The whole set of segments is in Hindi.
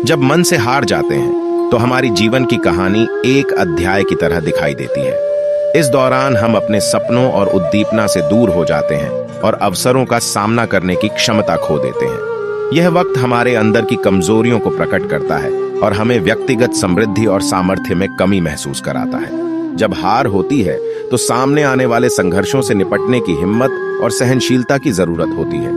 जब मन से हार जाते हैं तो हमारी जीवन की कहानी एक अध्याय की तरह दिखाई देती है। इस दौरान हम अपने सपनों और उद्दीपना से दूर हो जाते हैं और अवसरों का सामना करने की क्षमता खो देते हैं। यह वक्त हमारे अंदर की कमजोरियों को प्रकट करता है और हमें व्यक्तिगत समृद्धि और सामर्थ्य में कमी महसूस कराता है। जब हार होती है तो सामने आने वाले संघर्षों से निपटने की हिम्मत और सहनशीलता की जरूरत होती है।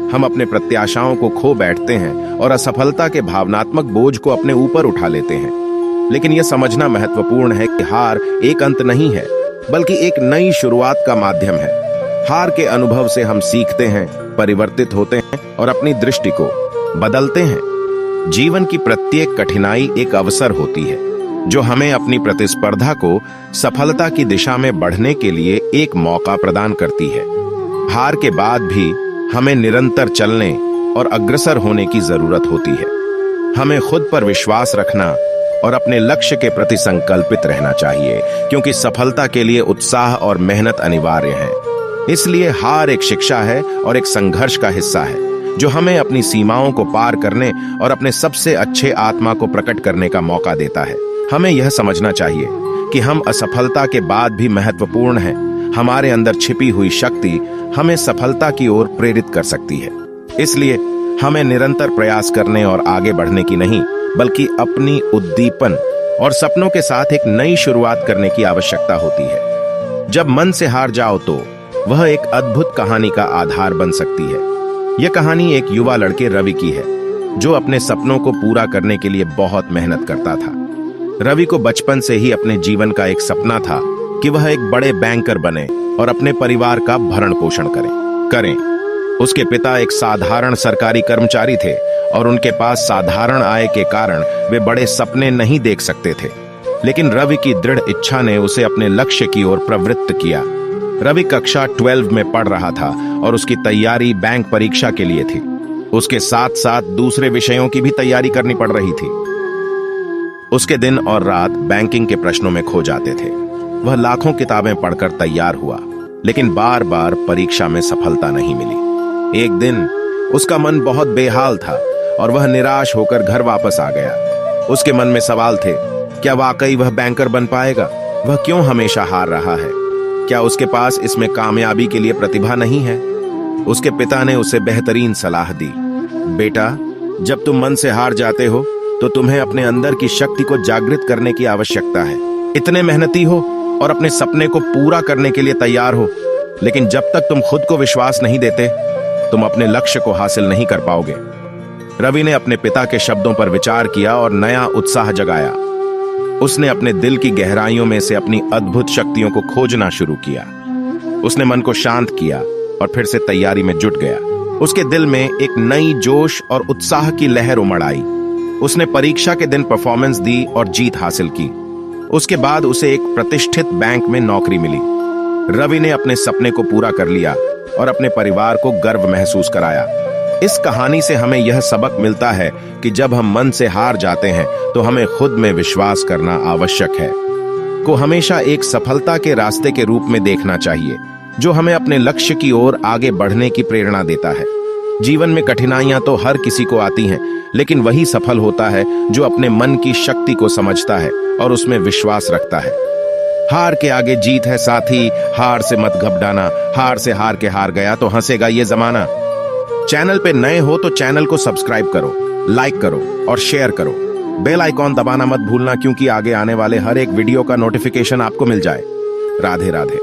हम अपने प्रत्याशाओं को खो बैठते हैं और असफलता के भावनात्मक बोझ को अपने ऊपर उठा लेते हैं। लेकिन यह समझना महत्वपूर्ण है कि हार एक अंत नहीं है, बल्कि एक नई शुरुआत का माध्यम है। हार के अनुभव से हम सीखते हैं, परिवर्तित होते हैं और अपनी दृष्टि को बदलते हैं। जीवन की प्रत्येक कठिनाई एक अवसर होती है जो हमें अपनी प्रतिस्पर्धा को सफलता की दिशा में बढ़ने के लिए एक मौका प्रदान करती है। हार के बाद भी हमें निरंतर चलने और अग्रसर होने की जरूरत होती है। हमें खुद पर विश्वास रखना और अपने लक्ष्य के प्रति संकल्पित रहना चाहिए, क्योंकि सफलता के लिए उत्साह और मेहनत अनिवार्य है। इसलिए हार एक शिक्षा है और एक संघर्ष का हिस्सा है जो हमें अपनी सीमाओं को पार करने और अपने सबसे अच्छे आत्मा को प्रकट करने का मौका देता है। हमें यह समझना चाहिए कि हम असफलता के बाद भी महत्वपूर्ण हैं। हमारे अंदर छिपी हुई शक्ति हमें सफलता की ओर प्रेरित कर सकती है। इसलिए हमें निरंतर प्रयास करने और आगे बढ़ने की नहीं, बल्कि अपनी उद्दीपन और सपनों के साथ एक नई शुरुआत करने की आवश्यकता होती है। जब मन से हार जाओ तो वह एक अद्भुत कहानी का आधार बन सकती है। यह कहानी एक युवा लड़के रवि की है, जो अपने सपनों को पूरा करने के लिए बहुत मेहनत करता था। रवि को बचपन से ही अपने जीवन का एक सपना था कि वह एक बड़े बैंकर बने और अपने परिवार का भरण पोषण करें। उसके पिता एक साधारण सरकारी कर्मचारी थे और उनके पास साधारण आय के कारण वे बड़े सपने नहीं देख सकते थे। लेकिन रवि की दृढ़ इच्छा ने उसे अपने लक्ष्य की ओर प्रवृत्त किया। रवि कक्षा 12 में पढ़ रहा था और उसकी तैयारी बैंक परीक्षा के लिए थी। उसके साथ साथ दूसरे विषयों की भी तैयारी करनी पड़ रही थी। उसके दिन और रात बैंकिंग के प्रश्नों में खो जाते थे। वह लाखों किताबें पढ़कर तैयार हुआ, लेकिन बार बार परीक्षा में सफलता नहीं मिली। एक दिन उसका मन बहुत बेहाल था और वह निराश होकर घर वापस आ गया। उसके मन में सवाल थे, क्या वाकई वह बैंकर बन पाएगा? वह क्यों हमेशा हार रहा है? क्या उसके पास इसमें कामयाबी के लिए प्रतिभा नहीं है? उसके पिता ने उसे बेहतरीन सलाह दी, बेटा, जब तुम मन से हार जाते हो तो तुम्हें अपने अंदर की शक्ति को जागृत करने की आवश्यकता है। इतने मेहनती हो और अपने सपने को पूरा करने के लिए तैयार हो, लेकिन जब तक तुम खुद को विश्वास नहीं देते, तुम अपने लक्ष्य को हासिल नहीं कर पाओगे। रवि ने अपने पिता के शब्दों पर विचार किया और नया उत्साह जगाया। उसने अपने दिल की गहराइयों में से अपनी अद्भुत शक्तियों को खोजना शुरू किया। उसने मन को शांत किया और फिर से तैयारी में जुट गया। उसके दिल में एक नई जोश और उत्साह की लहर उमड़ आई। उसने परीक्षा के दिन परफॉर्मेंस दी और जीत हासिल की। उसके बाद उसे एक प्रतिष्ठित बैंक में नौकरी मिली। रवि ने अपने सपने को पूरा कर लिया और अपने परिवार को गर्व महसूस कराया। इस कहानी से हमें यह सबक मिलता है कि जब हम मन से हार जाते हैं तो हमें खुद में विश्वास करना आवश्यक है। को हमेशा एक सफलता के रास्ते के रूप में देखना चाहिए, जो हमें अपने लक्ष्य की ओर आगे बढ़ने की प्रेरणा देता है। जीवन में कठिनाइयां तो हर किसी को आती हैं, लेकिन वही सफल होता है जो अपने मन की शक्ति को समझता है और उसमें विश्वास रखता है। हार के आगे जीत है साथी, हार से मत घबराना। हार से हार के हार गया तो हंसेगा ये जमाना। चैनल पे नए हो तो चैनल को सब्सक्राइब करो, लाइक करो और शेयर करो। बेल आइकॉन दबाना मत भूलना, क्योंकि आगे आने वाले हर एक वीडियो का नोटिफिकेशन आपको मिल जाए। राधे राधे।